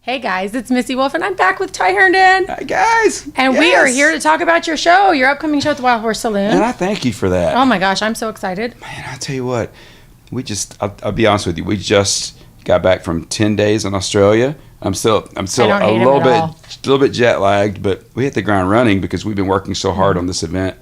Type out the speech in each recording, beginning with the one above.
Hey guys, it's Missy Wolf, and I'm back with Ty Herndon. Hi guys. And we are here to talk about your show, your upcoming show at the Wild Horse Saloon. And I thank you for that. Oh my gosh, I'm so excited. Man, I tell you what, I'll be honest with you, we just got back from 10 days in Australia. I'm still a little bit jet lagged, but we hit the ground running because we've been working so hard on this event.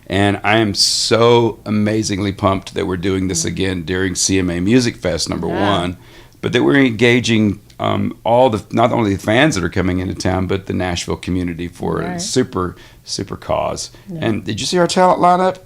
And I am so amazingly pumped that we're doing this again during CMA Music Fest #1, but that we're engaging not only the fans that are coming into town, but the Nashville community for a super cause. Yeah. And did you see our talent lineup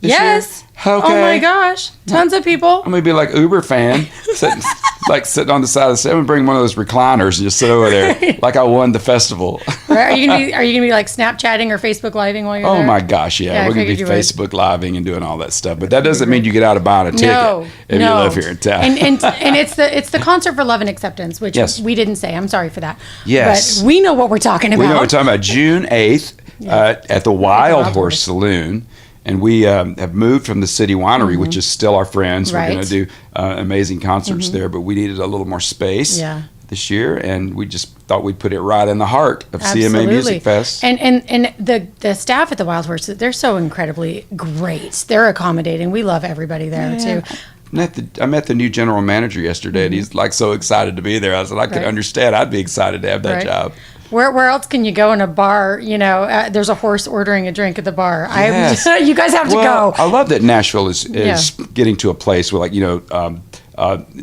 this year? Okay. Oh my gosh, tons of people. I'm gonna be like Uber fan, sitting on the side of the set and bring one of those recliners and just sit over there like I won the festival. Right. Are you gonna be like Snapchatting or Facebook living while you're there? Oh my gosh, yeah. We're gonna be Facebook living and doing all that stuff. But that doesn't mean you get out of buying a ticket if you live here in town. And it's the concert for Love and Acceptance, which we didn't say. I'm sorry for that. Yes. But we know what we're talking about. We know what we're talking about. June 8th at the Wild Horse Saloon. And we have moved from the City Winery, which is still our friends. We're going to do amazing concerts there, but we needed a little more space this year, and we just thought we'd put it right in the heart of CMA Music Fest. And the staff at the Wild Horse, they're so incredibly great. They're accommodating. We love everybody there, too. I met the new general manager yesterday, and he's like so excited to be there. I said, I could understand. I'd be excited to have that job. Where else can you go in a bar? You know, there's a horse ordering a drink at the bar. Yes. You guys have to go. I love that Nashville is getting to a place where, like,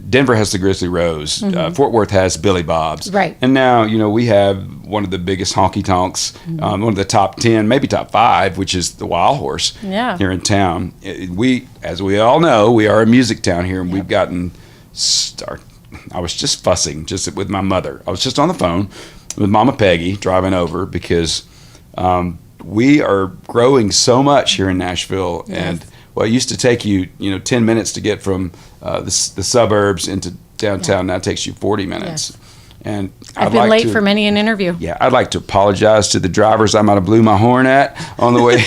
Denver has the Grizzly Rose. Fort Worth has Billy Bob's. Right. And now, we have one of the biggest honky tonks, one of the top 10, maybe top 5, which is the Wild Horse here in town. As we all know, we are a music town here, and we've gotten I was just fussing with my mother. I was just on the phone with Mama Peggy driving over because we are growing so much here in Nashville. And it used to take you 10 minutes to get from the suburbs into downtown. Now it takes you 40 minutes. And I've been late for many an interview. Yeah, I'd like to apologize to the drivers I might have blew my horn at on the way.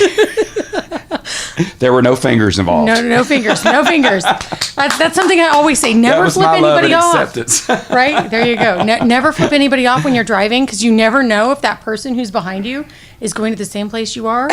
There were no fingers involved. No fingers. No fingers. That's something I always say. Never flip anybody off. Right? There you go. Never flip anybody off when you're driving, because you never know if that person who's behind you is going to the same place you are.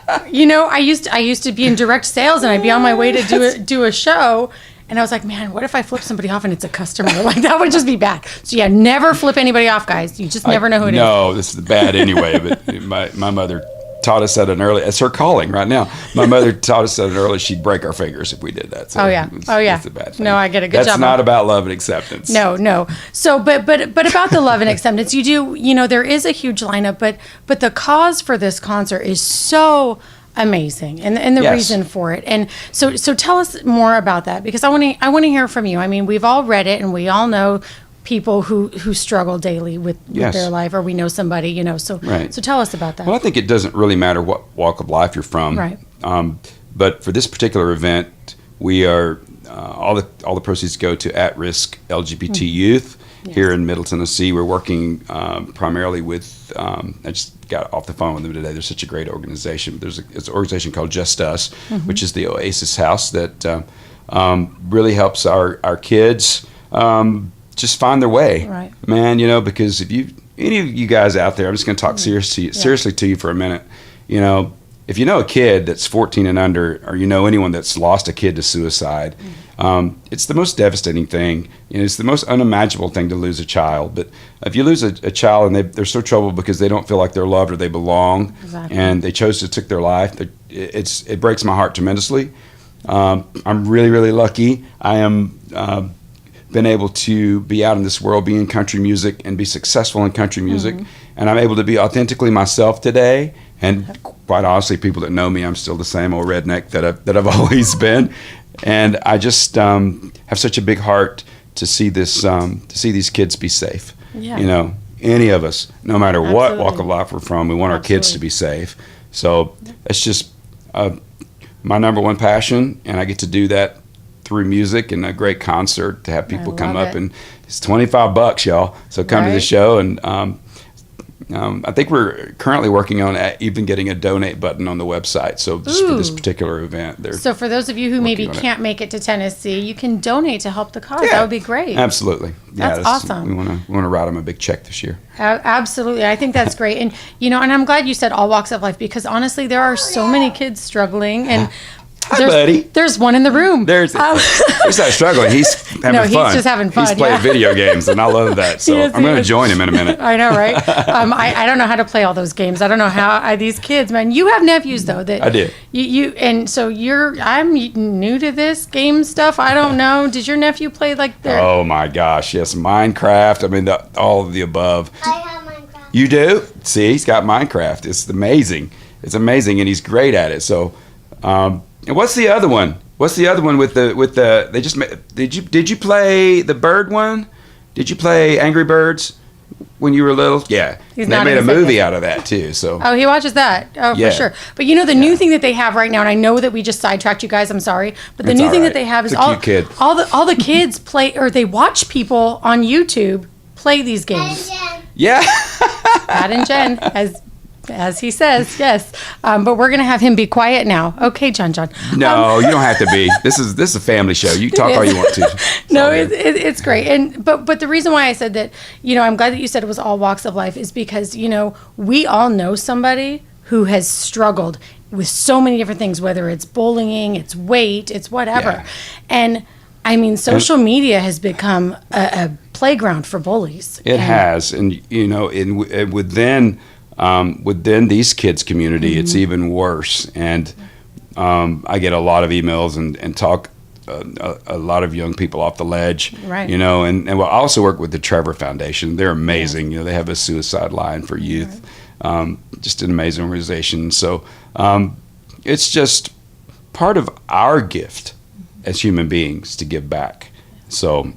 I used to be in direct sales, and I'd be on my way to do a show. And I was like, man, what if I flip somebody off and it's a customer? Like, that would just be bad. So, never flip anybody off, guys. You just never know who it is. No, this is bad anyway. But my mother taught us at an early, it's her calling right now. My mother taught us at an early, she'd break our fingers if we did that. So it's a bad thing. No, I get a good job. That's not about love and acceptance. No. So, but about the love and acceptance, you do, there is a huge lineup, but the cause for this concert is so amazing, and the reason for it. And so tell us more about that, because I want to hear from you. I mean, we've all read it, and we all know people who struggle daily with their life, or we know somebody, so tell us about that. Well, I think it doesn't really matter what walk of life you're from. Right. But for this particular event, we are all the proceeds go to at-risk LGBT youth here in Middle Tennessee. We're working primarily with I just got off the phone with them today. They're such a great organization. It's an organization called Just Us, which is the Oasis House that really helps our kids just find their way, man. Because if any of you guys out there, I'm just going to talk seriously to you for a minute. If you know a kid that's 14 and under, or anyone that's lost a kid to suicide, it's the most devastating thing. It's the most unimaginable thing to lose a child. But if you lose a child and they're so troubled because they don't feel like they're loved or they belong, and they chose to take their life, it breaks my heart tremendously. I'm really, really lucky. I am been able to be out in this world, be in country music, and be successful in country music. And I'm able to be authentically myself today. And quite honestly, people that know me, I'm still the same old redneck that I've always been. And I just have such a big heart to see these kids be safe. Any of us, no matter what walk of life we're from, we want our kids to be safe. So it's just my number one passion, and I get to do that through music and a great concert, to have people come up, and it's $25, y'all. So come to the show, and I think we're currently working on even getting a donate button on the website. So just for this particular event, so for those of you who maybe can't make it to Tennessee, you can donate to help the cause. That would be great. Absolutely. That's awesome. We want to write them a big check this year. Absolutely. I think that's great. And, and I'm glad you said all walks of life, because honestly, there are so many kids struggling, and Hi, buddy. There's one in the room. He's not struggling. He's having fun. He's just having fun. He's playing video games, and I love that. So I'm going to join him in a minute. I know, right? I don't know how to play all those games. I don't know how these kids, man. You have nephews though. That I do. And so I'm new to this game stuff. I don't know. Did your nephew play like the? Oh my gosh, yes, Minecraft. I mean, all of the above. I have Minecraft. You do? See, he's got Minecraft. It's amazing. It's amazing, and he's great at it. So. And what's the other one? What's the other one with the? They just did you play the bird one? Did you play Angry Birds when you were little? Yeah, they made a movie out of that too. So he watches that. Oh, yeah. For sure. But the new thing that they have right now, and I know that we just sidetracked you guys. I'm sorry, but the new thing that they have is all the kids play, or they watch people on YouTube play these games. Yeah, Pat and Jen, as he says, yes. But we're gonna have him be quiet now. Okay, John. No, you don't have to be. This is a family show. You talk all you want to. It's great. And but the reason why I said that, I'm glad that you said it was all walks of life, is because we all know somebody who has struggled with so many different things, whether it's bullying, it's weight, it's whatever. Yeah. And I mean, social media has become a playground for bullies. It has, and within these kids' community, it's even worse. And I get a lot of emails and talk a lot of young people off the ledge. Right. And we'll also work with the Trevor Foundation. They're amazing. They have a suicide line for youth. Right. Just an amazing organization. So it's just part of our gift as human beings to give back. So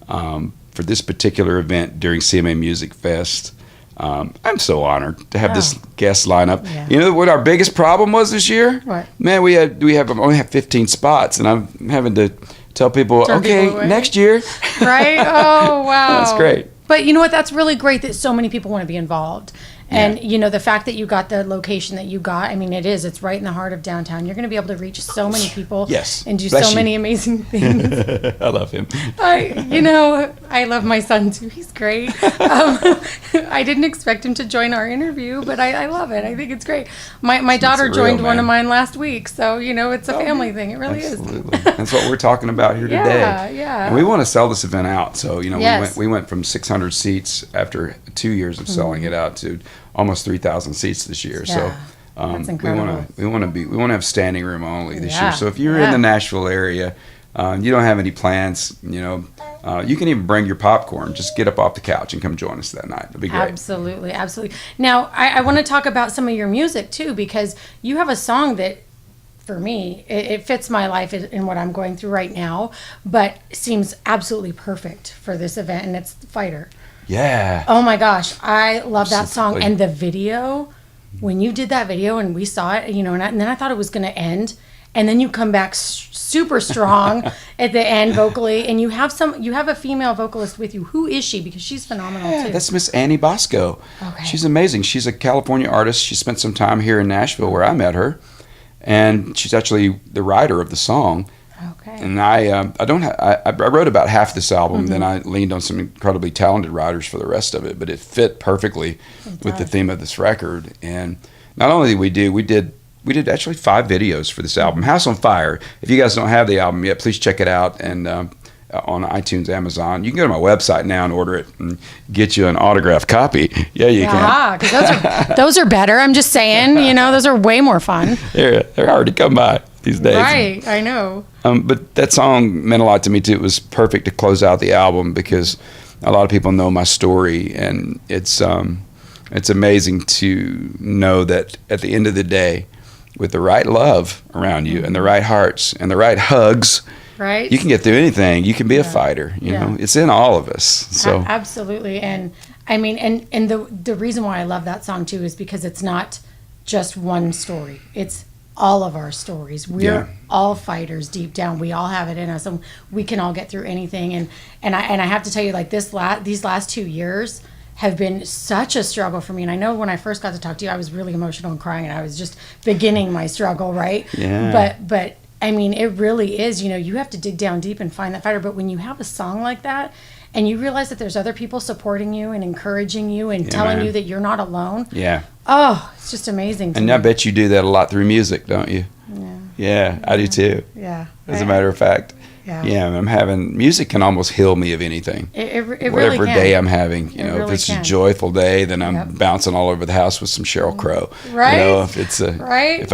for this particular event during CMA Music Fest, I'm so honored to have this guest lineup. Yeah. You know what our biggest problem was this year? What? Man, we only have 15 spots, and I'm having to tell people, next year. Right? Oh, wow. That's great. But you know what? That's really great that so many people want to be involved. And, the fact that you got the location that you got, I mean, it's right in the heart of downtown. You're going to be able to reach so many people. Yes. And do so many amazing things. I love him. I love my son, too. He's great. I didn't expect him to join our interview, but I love it. I think it's great. My daughter joined one of mine last week, so, it's a family thing. It really absolutely. Is. That's what we're talking about here today. Yeah. And we want to sell this event out. So, we went from 600 seats after 2 years of selling it out to almost 3,000 seats this year. Yeah, so that's incredible. we want to have standing room only this year. So if you're in the Nashville area, you don't have any plans, you can even bring your popcorn. Just get up off the couch and come join us that night. It'll be great. Absolutely. Now, I want to talk about some of your music too, because you have a song that, for me, it fits my life in what I'm going through right now, but seems absolutely perfect for this event, and it's Fighter. Yeah. Oh my gosh, I love that song. And the video, when you did that video and we saw it, and then I thought it was going to end, and then you come back super strong at the end vocally, and you have a female vocalist with you. Who is she? Because she's phenomenal too. That's Miss Annie Bosco. Okay. She's amazing. She's a California artist. She spent some time here in Nashville where I met her, and she's actually the writer of the song. Okay. And I wrote about half this album, then I leaned on some incredibly talented writers for the rest of it, but it fit perfectly with the theme of this record. And not only did we did actually 5 videos for this album. House on Fire. If you guys don't have the album yet, please check it out and on iTunes, Amazon. You can go to my website now and order it and get you an autographed copy. Yeah, you can. Because those are better. I'm just saying, those are way more fun. They're hard to come by these days. Right, I know. But that song meant a lot to me too. It was perfect to close out the album because a lot of people know my story, and it's amazing to know that at the end of the day, with the right love around you and the right hearts and the right hugs, right, you can get through anything. You can be a fighter. You know, it's in all of us. So absolutely, and I mean, and the reason why I love that song too is because it's not just one story. It's all of our stories. We're all fighters deep down. We all have it in us, and we can all get through anything. And I have to tell you, like these last 2 years have been such a struggle for me. And I know when I first got to talk to you, I was really emotional and crying, and I was just beginning my struggle, right? Yeah. But I mean, it really is, you have to dig down deep and find that fighter. But when you have a song like that, and you realize that there's other people supporting you and encouraging you and telling you that you're not alone. Yeah. Oh, it's just amazing. And I bet you do that a lot through music, don't you? Yeah. Yeah, I do too. Yeah. As a matter of fact. Yeah, music can almost heal me of anything. It really Whatever can. day I'm having, if really it's can. a joyful day, then I'm bouncing all over the house with some Sheryl Crow. Right. If it's right. if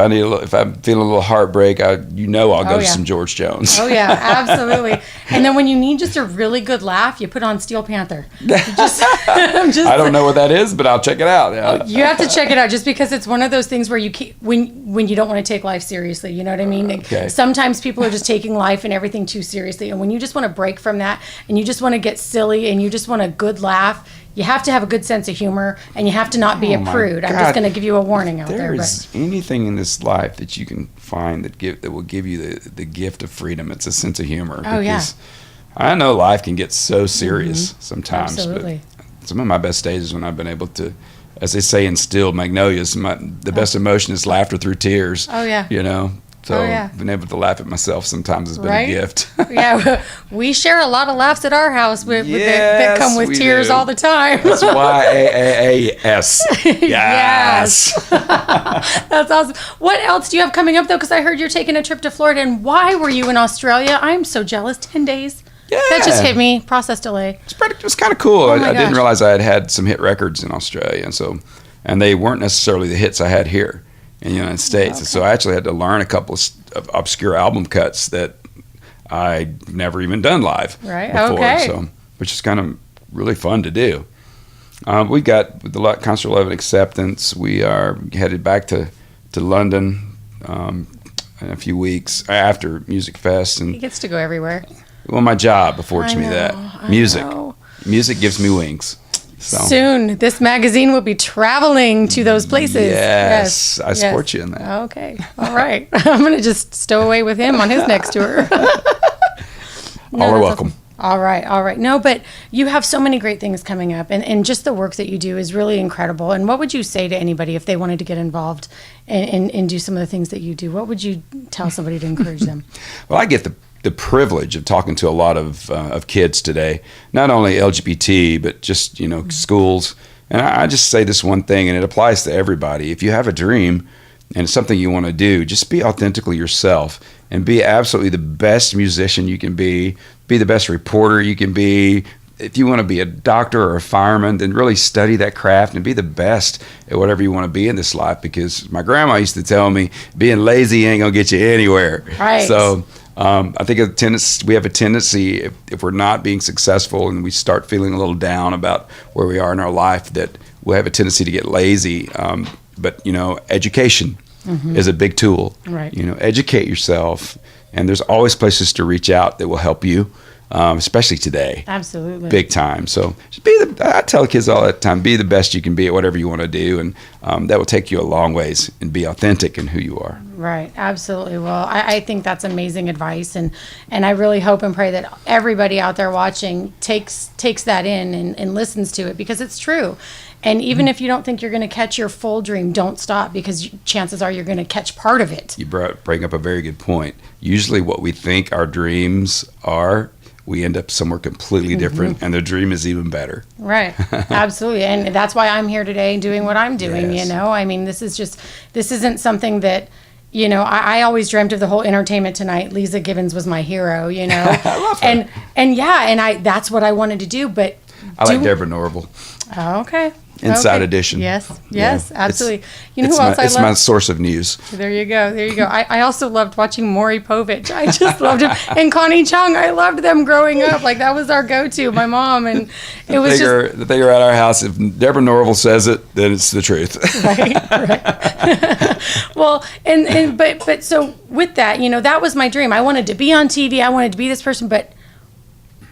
I'm feeling a little heartbeart, I'll go to some George Jones. Oh yeah, absolutely. And then when you need just a really good laugh, you put on Steel Panther. I don't know what that is, but I'll check it out. Yeah. You have to check it out, just because it's one of those things where you when you don't want to take life seriously. You know what I mean? Okay. Sometimes people are just taking life and everything too seriously, and when you just want to break from that, and you just want to get silly, and you just want a good laugh, you have to have a good sense of humor, and you have to not be a prude. I'm just going to give you a warning out there. There is anything in this life that you can find that will give you the gift of freedom. It's a sense of humor. Oh yeah. I know life can get so serious sometimes. Absolutely. But some of my best days is when I've been able to, as they say in Still Magnolias, the best emotion is laughter through tears. Oh yeah. So being able to laugh at myself sometimes has been a gift. Yeah, we share a lot of laughs at our house that come with tears all the time. That's YAAS. Yes. That's awesome. What else do you have coming up, though? Because I heard you're taking a trip to Florida. And why were you in Australia? I'm so jealous. 10 days. Yeah. That just hit me. Process delay. It was kind of cool. Oh my I didn't gosh. realize I had some hit records in Australia. And they weren't necessarily the hits I had here in the United States. Okay. So I actually had to learn a couple of obscure album cuts that I'd never even done live before. Okay. So, which is kind of really fun to do. We got the Concert Love and Acceptance. We are headed back to London in a few weeks after Music Fest. He And gets to go everywhere. well, my job affords me that. I Music. know. Music gives me wings. So. Soon, this magazine will be traveling to those places. Yes, I support you in that. Okay, all right. I'm going to just stow away with him on his next tour. All are welcome. Awesome. All right. No, but you have so many great things coming up, and just the work that you do is really incredible. And what would you say to anybody if they wanted to get involved and do some of the things that you do? What would you tell somebody to encourage them? Well, I get the privilege of talking to a lot of kids today, not only LGBT, but just, schools. And I just say this one thing, and it applies to everybody. If you have a dream and it's something you want to do, just be authentically yourself and be absolutely the best musician you can be the best reporter you can be. If you want to be a doctor or a fireman, then really study that craft and be the best at whatever you want to be in this life, because my grandma used to tell me being lazy ain't going to get you anywhere. Right. So I think we have a tendency, if we're not being successful and we start feeling a little down about where we are in our life, that we'll have a tendency to get lazy. But, education is a big tool. Right. Educate yourself, and there's always places to reach out that will help you, especially today. Absolutely. Big time. So just I tell kids all the time, be the best you can be at whatever you want to do, and that will take you a long ways, and be authentic in who you are. Right, absolutely. Well, I think that's amazing advice, and I really hope and pray that everybody out there watching takes that in and listens to it, because it's true. And even if you don't think you're going to catch your full dream, don't stop, because chances are you're going to catch part of it. You bring up a very good point. Usually what we think our dreams are, we end up somewhere completely different, and the dream is even better. Right. Absolutely. And that's why I'm here today doing what I'm doing. Yes. I mean, this isn't something that, I always dreamt of the whole Entertainment Tonight. Lisa Gibbons was my hero, I love her. And that's what I wanted to do. But I like Deborah Norville. Oh, okay. Inside Edition. Yes, Yeah. absolutely. Who else I It's love? my source of news. There you go. I also loved watching Maury Povich. I just loved him. And Connie Chung, I loved them growing up. Like, that was our go-to, my mom. And it was The thing at our house, if Deborah Norville says it, then it's the truth. Right. Well, but so with that, that was my dream. I wanted to be on TV. I wanted to be this person. But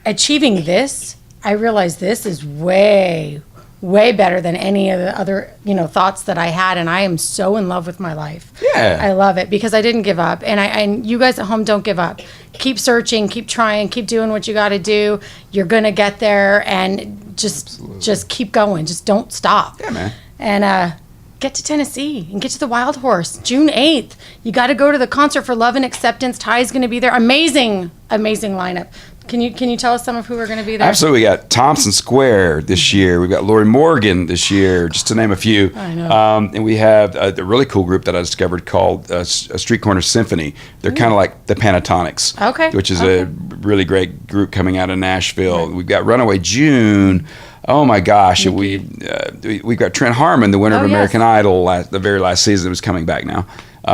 achieving this, I realized this is way way better than any of the other, thoughts that I had. And I am so in love with my life. Yeah. I love it because I didn't give up. And you guys at home, don't give up. Keep searching, keep trying, keep doing what you got to do. You're going to get there, and just keep going. Just don't stop. Yeah, man. And get to Tennessee and get to the Wild Horse June 8th. You got to go to the Concert for Love and Acceptance. Ty's going to be there. Amazing lineup. Can you tell us some of who are going to be there? Absolutely. We got Thompson Square this year. We've got Lori Morgan this year, just to name a few. I know. And we have a really cool group that I discovered called a Street Corner Symphony. They're kind of like the Pentatonics. Okay. Which is a really great group coming out of Nashville. Right. We've got Runaway June. Oh my gosh! We've got Trent Harmon, the winner of American Idol, the very last season, was coming back now.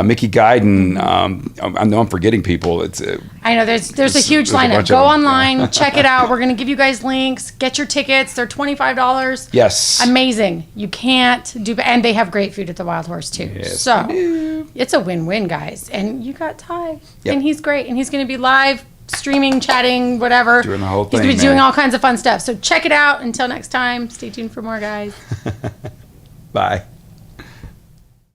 Mickey Guyton. I know I'm forgetting people. I know there's a huge lineup. Go online, check it out. We're going to give you guys links. Get your tickets. They're $25. Yes. Amazing. You can't do, and they have great food at the Wild Horse too. Yes, so it's a win-win, guys. And you got Ty, yep. and he's great, and he's going to be live, streaming, chatting, whatever. Doing the whole thing. He's going to be doing all kinds of fun stuff. So check it out. Until next time, stay tuned for more, guys. Bye.